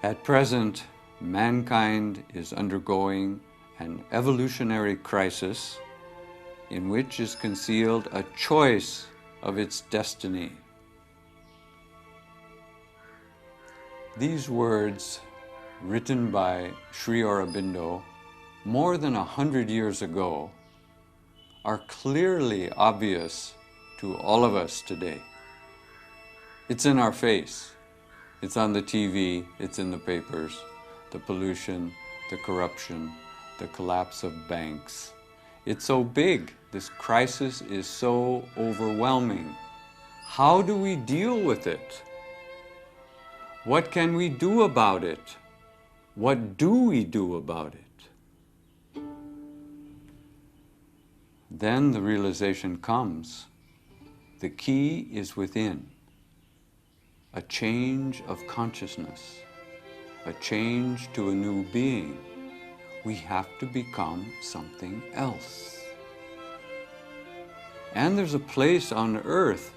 At present, mankind is undergoing an evolutionary crisis in which is concealed a choice of its destiny. These words, written by Sri Aurobindo more than 100 years ago, are clearly obvious to all of us today. It's in our face. It's on the TV, it's in the papers. The pollution, the corruption, the collapse of banks. It's so big. This crisis is so overwhelming. How do we deal with it? What can we do about it? What do we do about it? Then the realization comes. The key is within. A change of consciousness, a change to a new being. We have to become something else. And there's a place on earth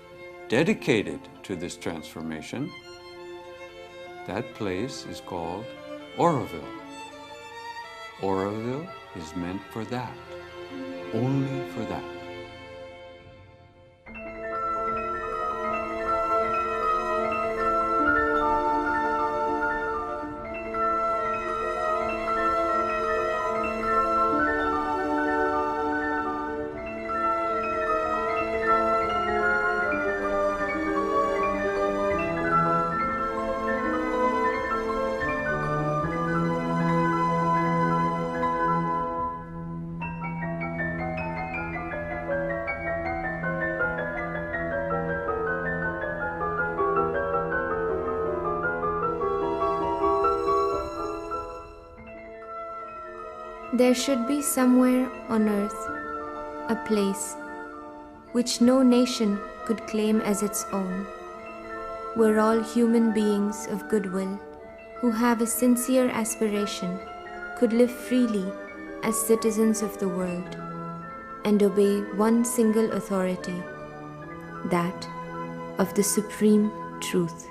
dedicated to this transformation. That place is called Auroville. Auroville is meant for that, only for that. There should be somewhere on earth a place which no nation could claim as its own, where all human beings of goodwill who have a sincere aspiration could live freely as citizens of the world and obey one single authority, that of the Supreme Truth.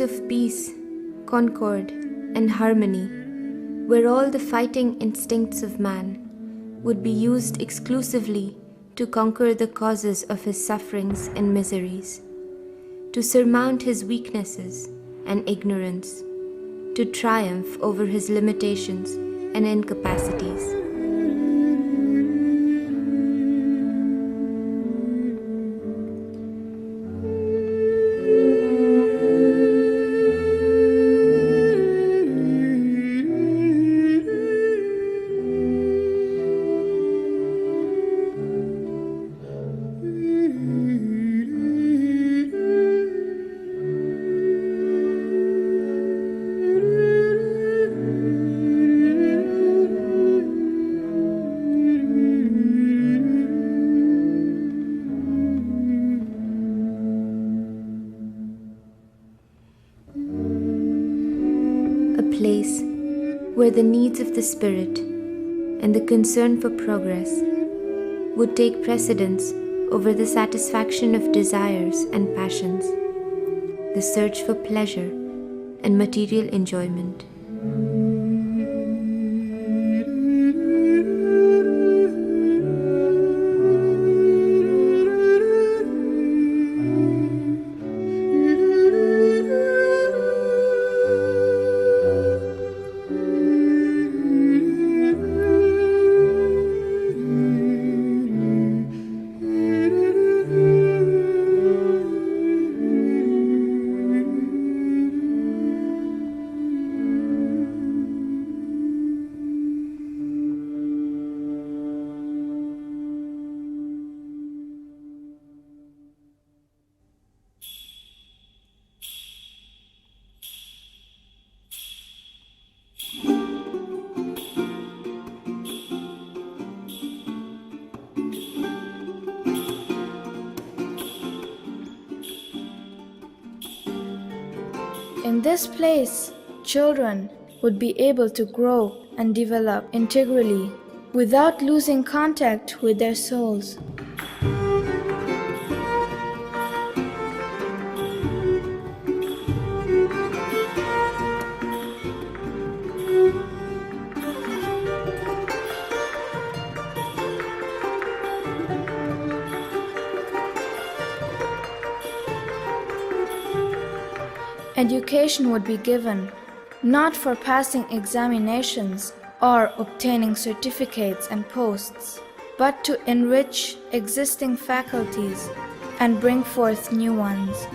Of peace, concord, and harmony, where all the fighting instincts of man would be used exclusively to conquer the causes of his sufferings and miseries, to surmount his weaknesses and ignorance, to triumph over his limitations and incapacities. place where the needs of the spirit and the concern for progress would take precedence over the satisfaction of desires and passions, the search for pleasure and material enjoyment. In this place, children would be able to grow and develop integrally without losing contact with their souls. Education would be given, not for passing examinations or obtaining certificates and posts, but to enrich existing faculties and bring forth new ones.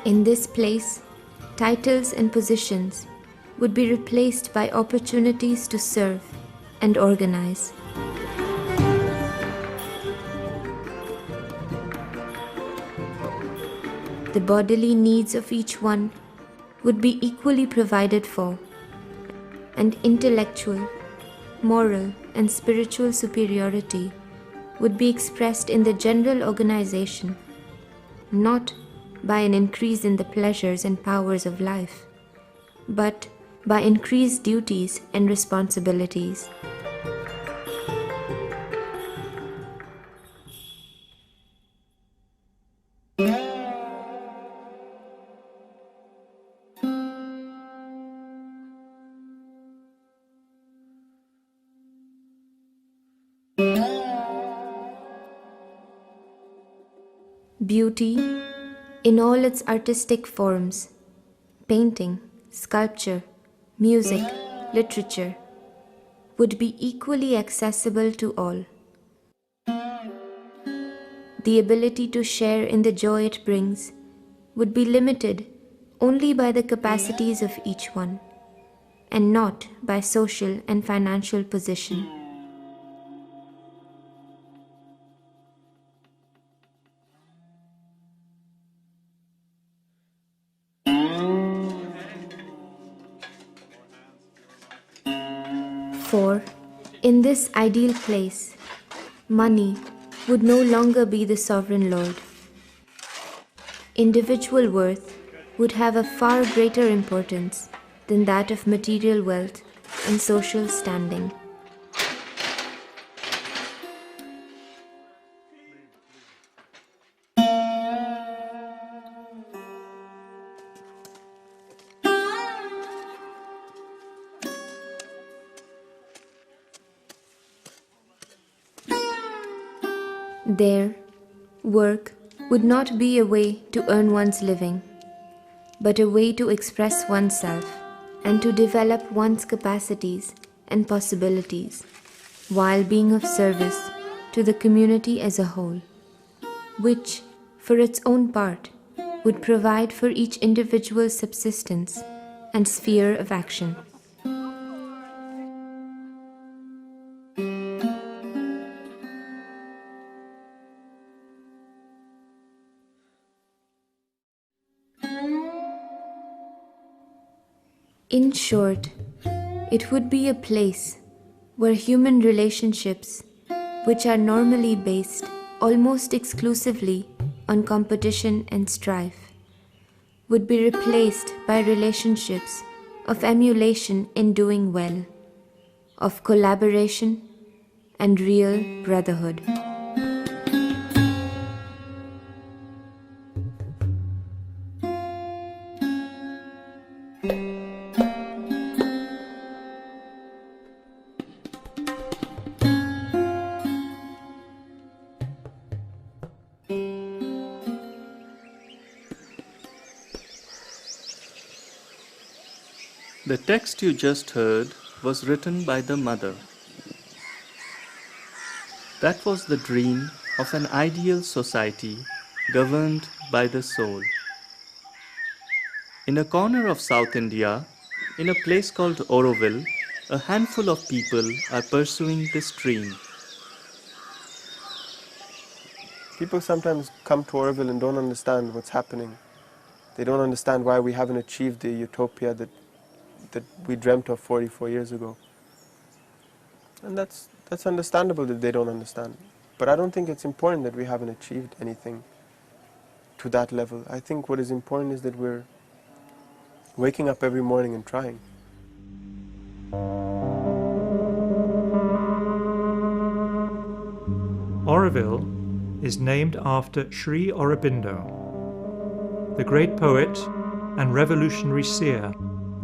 In this place, titles and positions would be replaced by opportunities to serve and organize. The bodily needs of each one would be equally provided for, and intellectual, moral, and spiritual superiority would be expressed in the general organization, not by an increase in the pleasures and powers of life, but by increased duties and responsibilities. Beauty, in all its artistic forms, painting, sculpture, music, literature, would be equally accessible to all. The ability to share in the joy it brings would be limited only by the capacities of each one, and not by social and financial position. For, in this ideal place, money would no longer be the sovereign lord. Individual worth would have a far greater importance than that of material wealth and social standing. There, work would not be a way to earn one's living, but a way to express oneself and to develop one's capacities and possibilities, while being of service to the community as a whole, which, for its own part, would provide for each individual's subsistence and sphere of action. In short, it would be a place where human relationships, which are normally based almost exclusively on competition and strife, would be replaced by relationships of emulation in doing well, of collaboration and real brotherhood. The text you just heard was written by the mother. That was the dream of an ideal society governed by the soul. In a corner of South India, in a place called Auroville, a handful of people are pursuing this dream. People sometimes come to Auroville and don't understand what's happening. They don't understand why we haven't achieved the utopia that we dreamt of 44 years ago. And that's understandable that they don't understand. But I don't think it's important that we haven't achieved anything to that level. I think what is important is that we're waking up every morning and trying. Auroville is named after Sri Aurobindo, the great poet and revolutionary seer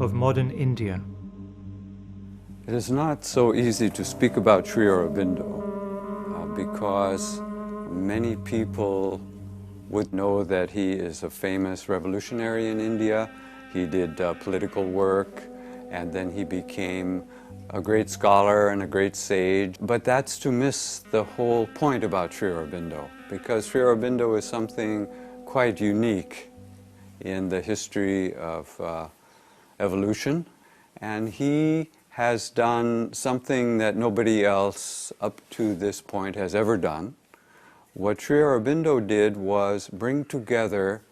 of modern India. It is not so easy to speak about Sri Aurobindo because many people would know that he is a famous revolutionary in India. He did political work, and then he became a great scholar and a great sage. But that's to miss the whole point about Sri Aurobindo, because Sri Aurobindo is something quite unique in the history of evolution, and he has done something that nobody else up to this point has ever done. What Sri Aurobindo did was bring together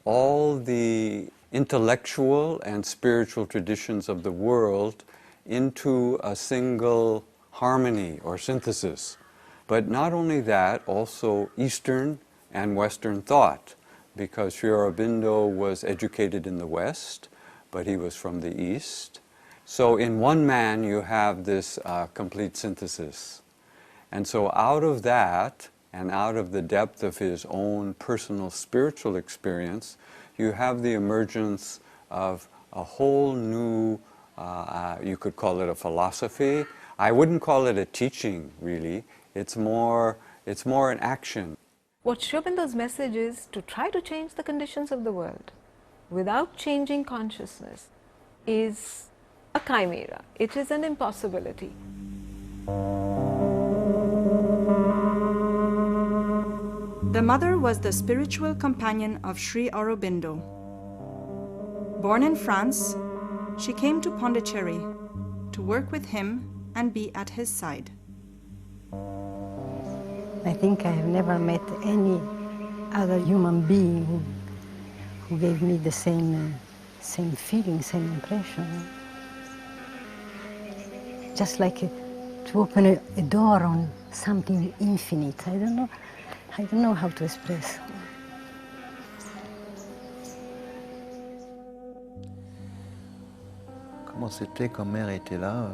all the intellectual and spiritual traditions of the world into a single harmony or synthesis. But not only that, also Eastern and Western thought, because Sri Aurobindo was educated in the West, but he was from the East. So in one man you have this complete synthesis. And so out of that, and out of the depth of his own personal spiritual experience, you have the emergence of a whole new, you could call it a philosophy. I wouldn't call it a teaching, really. It's more an action. What Sri Aurobindo's message is to try to change the conditions of the world without changing consciousness is a chimera. It is an impossibility. The mother was the spiritual companion of Sri Aurobindo. Born in France, she came to Pondicherry to work with him and be at his side. I think I have never met any other human being who gave me the same feeling, same impression. Just like to open a door on something infinite. I don't know how to express. Comment c'était quand mère était là?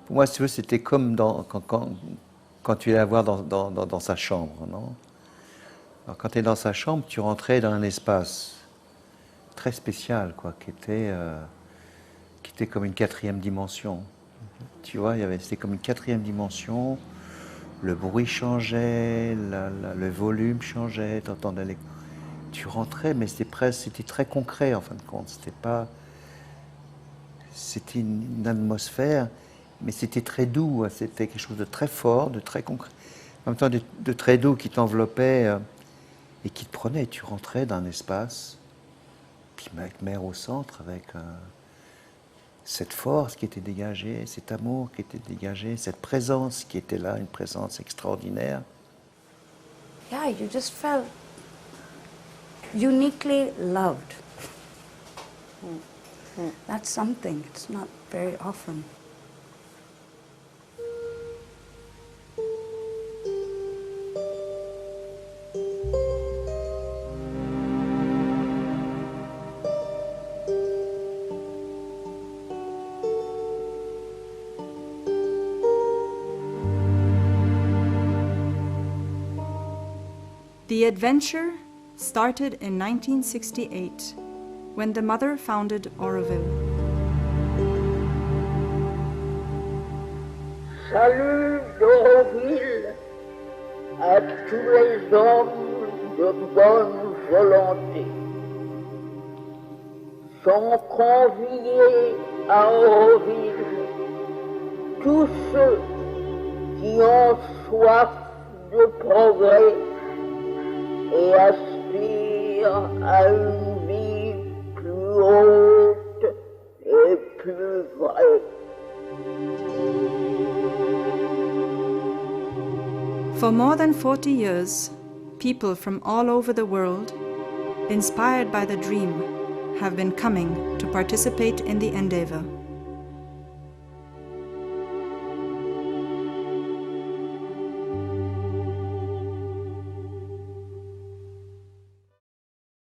Pour moi, si tu veux, c'était comme quand tu es à voir dans sa chambre, non? Alors, quand tu es dans sa chambre, tu rentrais dans un espace très spécial, quoi, qui était comme une quatrième dimension. Tu vois, c'était comme une quatrième dimension. Le bruit changeait, le volume changeait, t'entendais les... Tu rentrais, mais c'était très concret en fin de compte. C'était une atmosphère, mais c'était très doux. C'était quelque chose de très fort, de très concret. En même temps, de très doux qui t'enveloppait et qui te prenait. Tu rentrais dans un espace, puis avec mère au centre, avec cette force qui était dégagée, cet amour qui était dégagé, cette présence qui était là, une présence extraordinaire. Yeah, you just felt uniquely loved. That's something. It's not very often. The adventure started in 1968 when the mother founded Auroville. Salut d'Auroville à tous les hommes de bonne volonté. Sont conviés à Auroville tous ceux qui ont soif de progrès et aspirent à une vie plus haute et plus vraie. For more than 40 years, people from all over the world, inspired by the dream, have been coming to participate in the endeavor.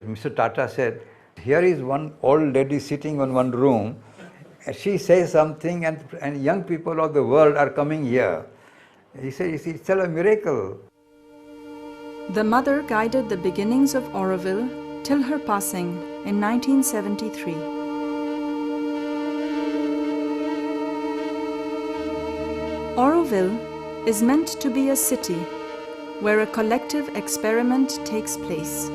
Mr. Tata said, here is one old lady sitting in one room. She says something and young people of the world are coming here. He said, it's a miracle. The mother guided the beginnings of Auroville till her passing in 1973. Auroville is meant to be a city where a collective experiment takes place.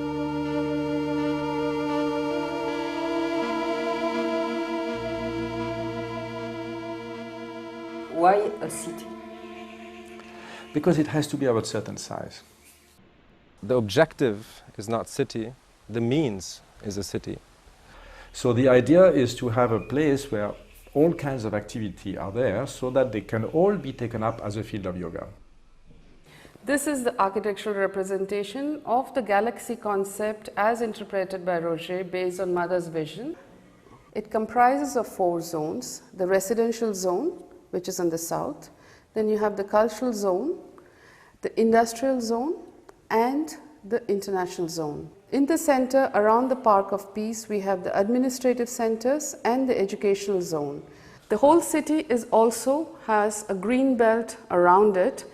Why a city? Because it has to be of a certain size. The objective is not city, the means is a city. So the idea is to have a place where all kinds of activity are there so that they can all be taken up as a field of yoga. This is the architectural representation of the galaxy concept as interpreted by Roget based on Mother's vision. It comprises of 4 zones: the residential zone, which is in the south, then you have the cultural zone, the industrial zone, and the international zone. In the center, around the Park of Peace, we have the administrative centers and the educational zone. The whole city has a green belt around it.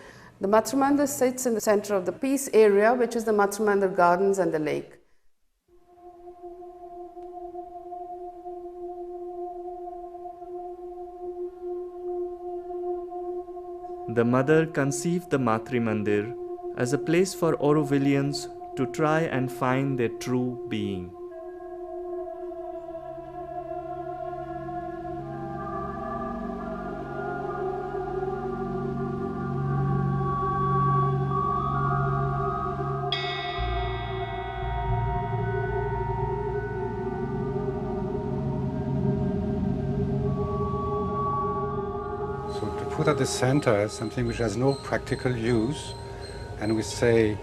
The Matsura Mandir sits in the center of the Peace area, which is the Matsura Mandir Gardens and the lake. The mother conceived the Matri Mandir as a place for Aurovillians to try and find their true being. Put at the center something which has no practical use, and we say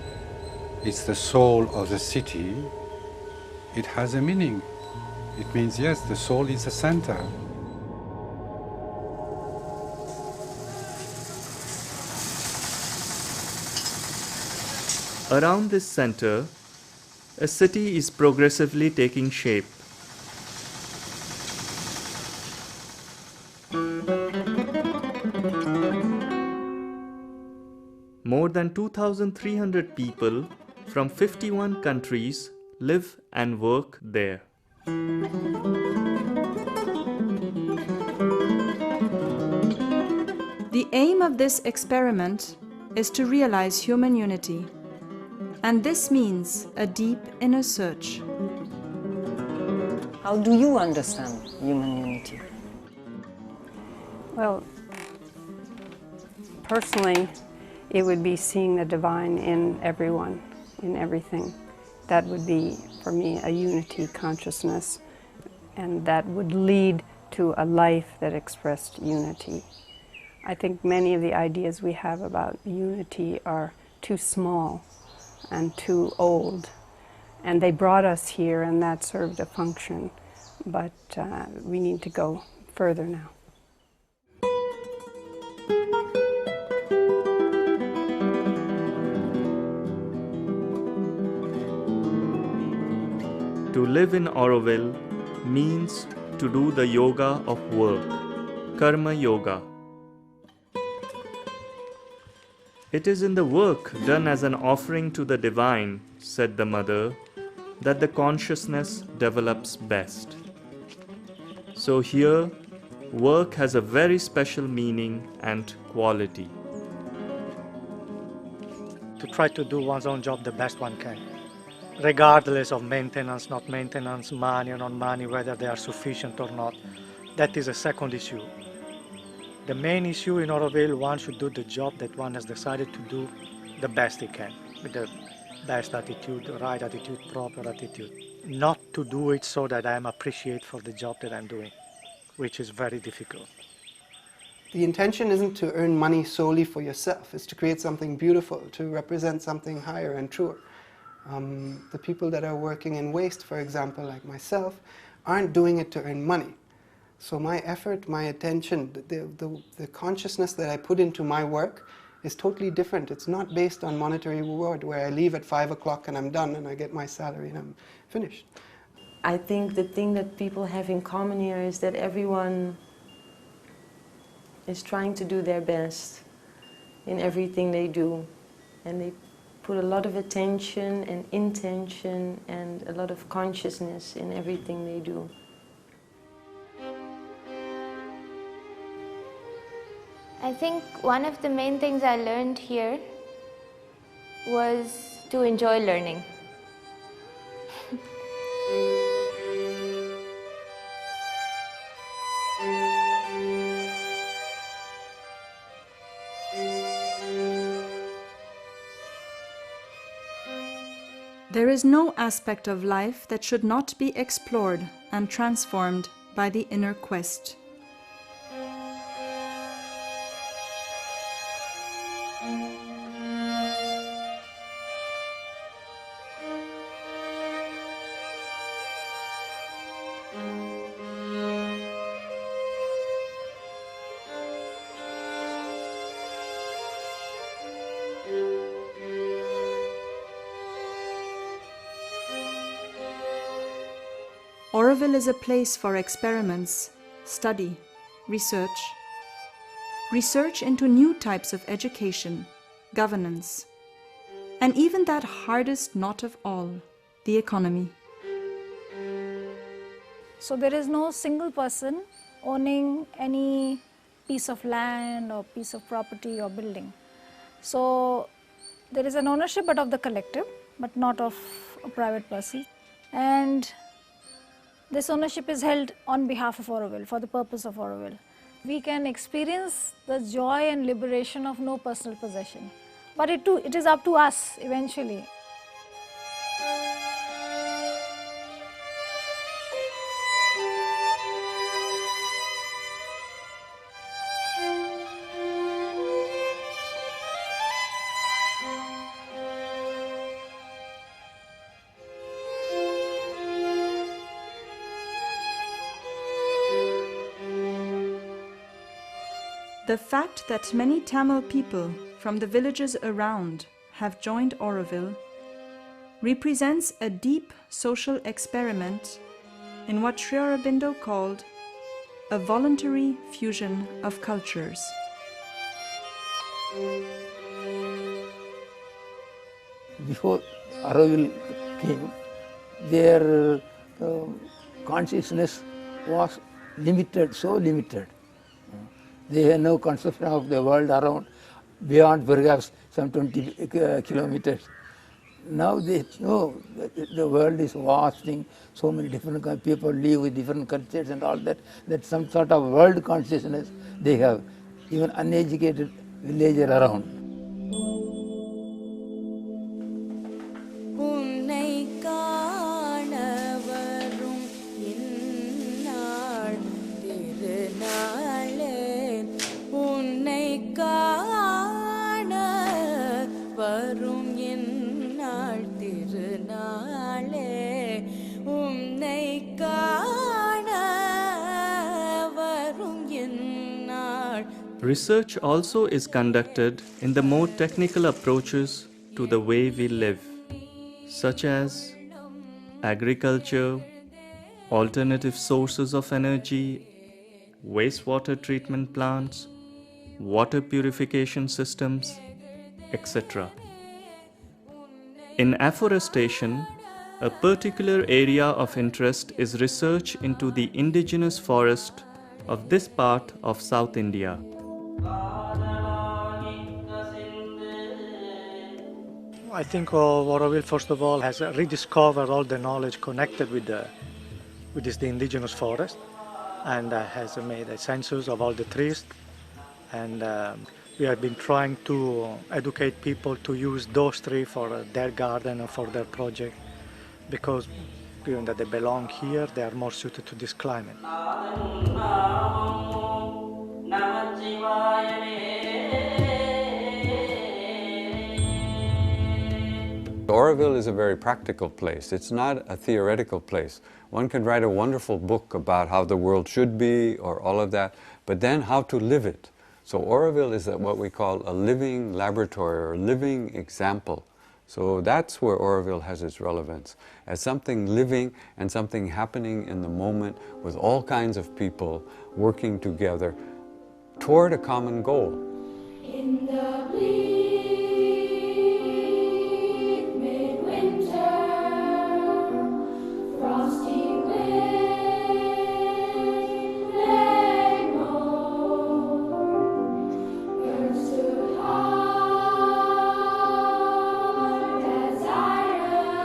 it's the soul of the city, it has a meaning. It means, yes, the soul is the center. Around this center, a city is progressively taking shape. More than 2,300 people from 51 countries live and work there. The aim of this experiment is to realize human unity, and this means a deep inner search. How do you understand human unity? Well, personally, it would be seeing the divine in everyone, in everything. That would be, for me, a unity consciousness, and that would lead to a life that expressed unity. I think many of the ideas we have about unity are too small and too old, And they brought us here, and that served a function. But we need to go further now. To live in Auroville means to do the yoga of work, karma yoga. It is in the work done as an offering to the divine, said the mother, that the consciousness develops best. So here, work has a very special meaning and quality. To try to do one's own job the best one can, regardless of maintenance, not maintenance, money or not money, whether they are sufficient or not. That is a second issue. The main issue in Auroville, one should do the job that one has decided to do the best he can, with the best attitude, the right attitude, proper attitude. Not to do it so that I am appreciated for the job that I'm doing, which is very difficult. The intention isn't to earn money solely for yourself, it's to create something beautiful, to represent something higher and truer. The people that are working in waste, for example, like myself, aren't doing it to earn money. So my effort, my attention, the consciousness that I put into my work is totally different. It's not based on monetary reward, where I leave at 5 o'clock and I'm done and I get my salary and I'm finished. I think the thing that people have in common here is that everyone is trying to do their best in everything they do. And they put a lot of attention and intention and a lot of consciousness in everything they do. I think one of the main things I learned here was to enjoy learning. There is no aspect of life that should not be explored and transformed by the inner quest. Auroville is a place for experiments, study, research. Research into new types of education, governance, and even that hardest knot of all, the economy. So there is no single person owning any piece of land or piece of property or building. So there is an ownership but of the collective, but not of a private person. And this ownership is held on behalf of Auroville, for the purpose of Auroville. We can experience the joy and liberation of no personal possession. But it is up to us eventually. The fact that many Tamil people from the villages around have joined Auroville represents a deep social experiment in what Sri Aurobindo called a voluntary fusion of cultures. Before Auroville came, their consciousness was limited, so limited. They had no conception of the world around, beyond perhaps some 20 kilometers. Now they know that the world is vast thing, so many different people live with different cultures and all that, that some sort of world consciousness they have, even uneducated villager around. வரும் என் நாள் திருநாளே Research also is conducted in the more technical approaches to the way we live, such as agriculture, alternative sources of energy, wastewater treatment plants, water purification systems, etc. In afforestation, a particular area of interest is research into the indigenous forest of this part of South India. I think Auroville, first of all, has rediscovered all the knowledge connected with the indigenous forest, and has made a census of all the trees. And we have been trying to educate people to use those trees for their garden and for their project, because given that they belong here, they are more suited to this climate. Auroville is a very practical place. It's not a theoretical place. One can write a wonderful book about how the world should be or all of that, but then how to live it. So Auroville is what we call a living laboratory or living example. So that's where Auroville has its relevance, as something living and something happening in the moment with all kinds of people working together toward a common goal. In the bleak midwinter, frosty wind laid low, birds stood hard as iron,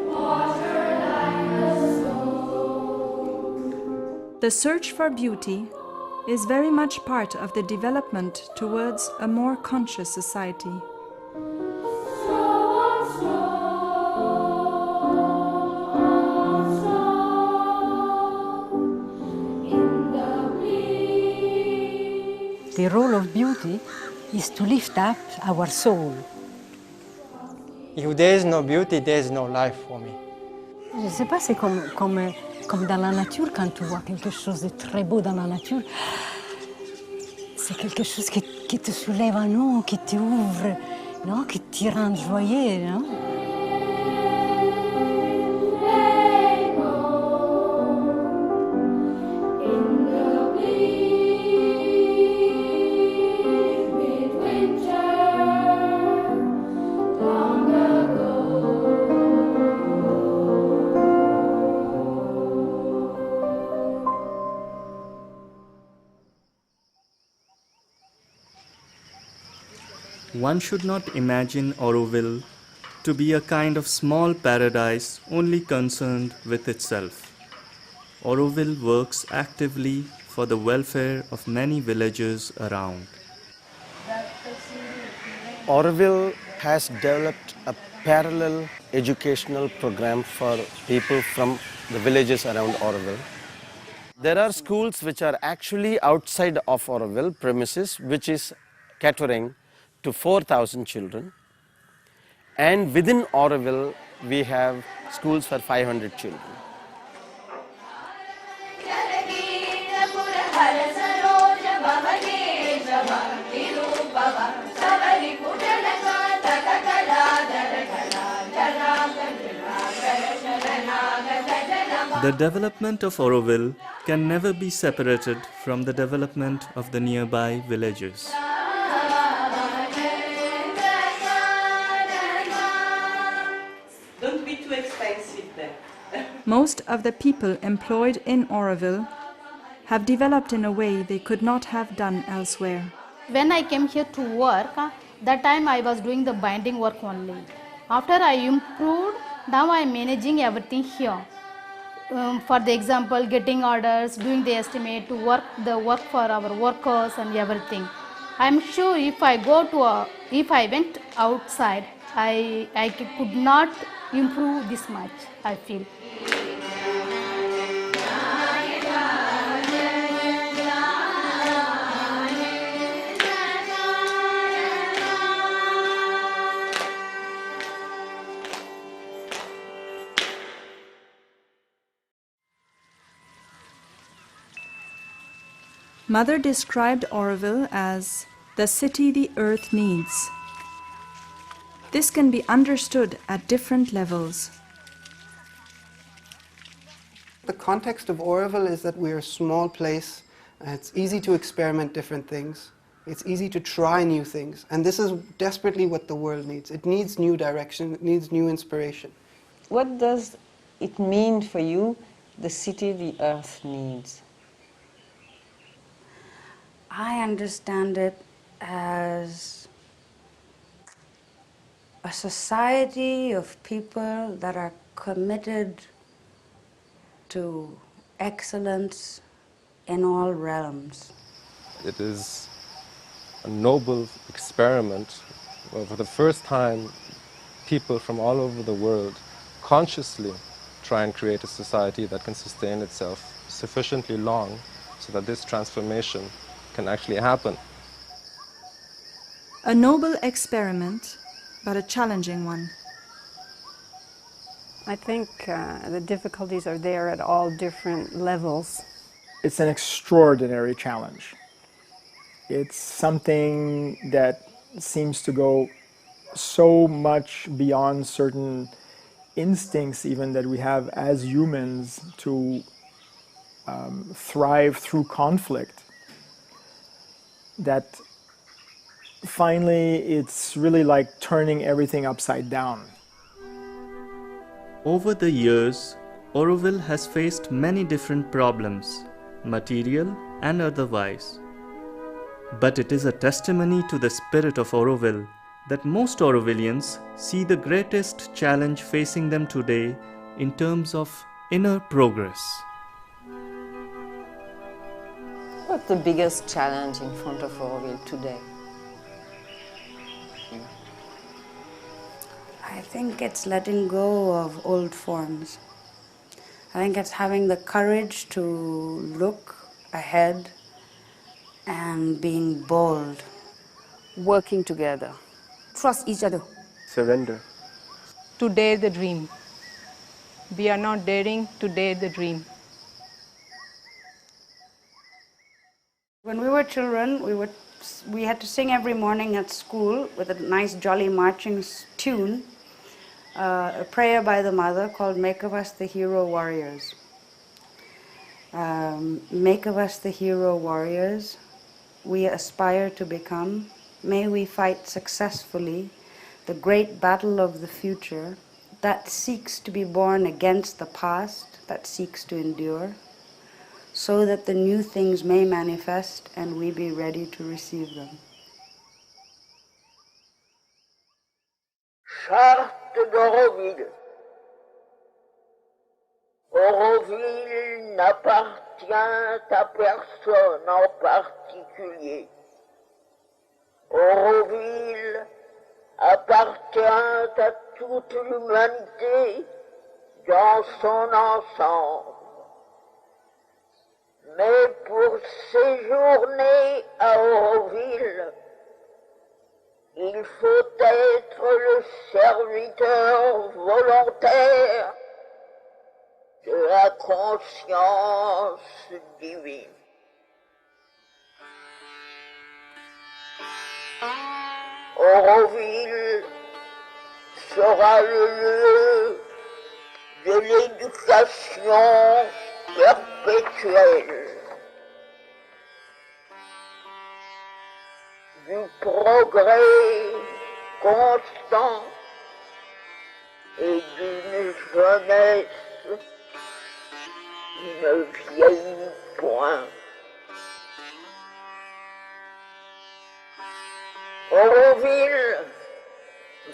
water like the snow. The search for beauty is very much part of the development towards a more conscious society. The role of beauty is to lift up our soul. If there is no beauty, there is no life for me. Je ne sais pas, c'est comme dans la nature, quand tu vois quelque chose de très beau dans la nature, c'est quelque chose qui te soulève en nous, qui t'ouvre, non? Qui te rend joyeux, non? One should not imagine Auroville to be a kind of small paradise only concerned with itself. Auroville works actively for the welfare of many villagers around. Auroville has developed a parallel educational program for people from the villages around Auroville. There are schools which are actually outside of Auroville premises, which is catering to 4,000 children, and within Auroville we have schools for 500 children. The development of Auroville can never be separated from the development of the nearby villages. Don't be too expensive there. Most of the people employed in Auroville have developed in a way they could not have done elsewhere. When I came here to work, that time I was doing the binding work only. After I improved, now I am managing everything here. For the example, getting orders, doing the estimate, to work for our workers and everything. I am sure if I went outside, I could not improve this much, I feel. Mother described Auroville as the city the earth needs. This can be understood at different levels. The context of Auroville is that we're a small place. It's easy to experiment different things. It's easy to try new things. And this is desperately what the world needs. It needs new direction. It needs new inspiration. What does it mean for you, the city the earth needs? I understand it as a society of people that are committed to excellence in all realms. It is a noble experiment where for the first time people from all over the world consciously try and create a society that can sustain itself sufficiently long so that this transformation can actually happen. A noble experiment, but a challenging one. I think the difficulties are there at all different levels. It's an extraordinary challenge. It's something that seems to go so much beyond certain instincts even that we have as humans to thrive through conflict, that finally it's really like turning everything upside down. Over the years, Auroville has faced many different problems, material and otherwise. But it is a testimony to the spirit of Auroville that most Aurovillians see the greatest challenge facing them today in terms of inner progress. What's the biggest challenge in front of Auroville today? I think it's letting go of old forms. I think it's having the courage to look ahead and being bold. Working together. Trust each other. Surrender. To dare the dream. We are not daring to dare the dream. When we were children, we had to sing every morning at school with a nice jolly marching tune, a prayer by the mother called Make of Us the Hero Warriors. Make of us the hero warriors we aspire to become. May we fight successfully the great battle of the future that seeks to be born against the past, that seeks to endure, so that the new things may manifest and we be ready to receive them. Charte d'Auroville. Auroville n'appartient à personne en particulier. Auroville appartient à toute l'humanité dans son ensemble. Mais pour séjourner à Auroville, il faut être le serviteur volontaire de la conscience divine. Auroville sera le lieu de l'éducation perpétuelle, du progrès constant et d'une jeunesse qui ne vieillit point. Auroville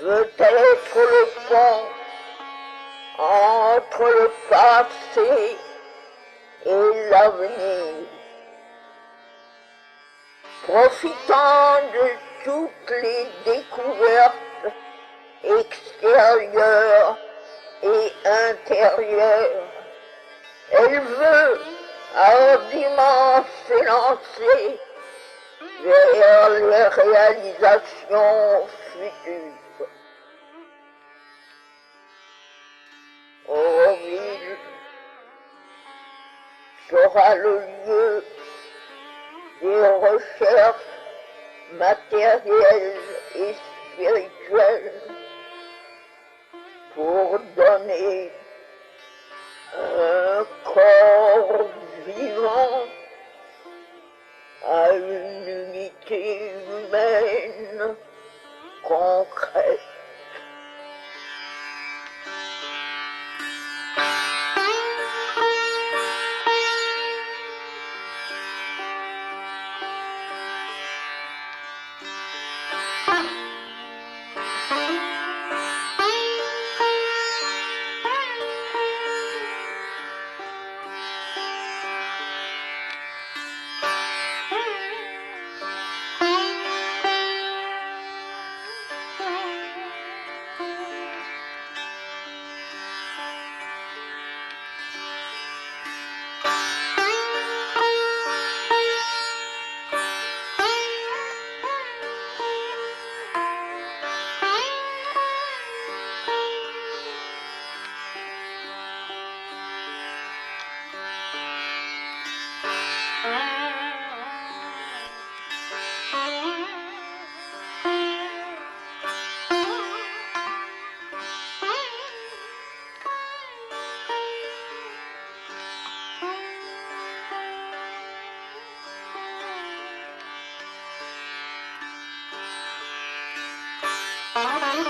veut être le pont entre le passé et l'avenir, profitant de toutes les découvertes extérieures et intérieures. Elle veut hardiment s'élancer vers les réalisations futures. Auroville sera le lieu des recherches matérielles et spirituelles pour donner un corps vivant à une unité humaine concrète. Thank you.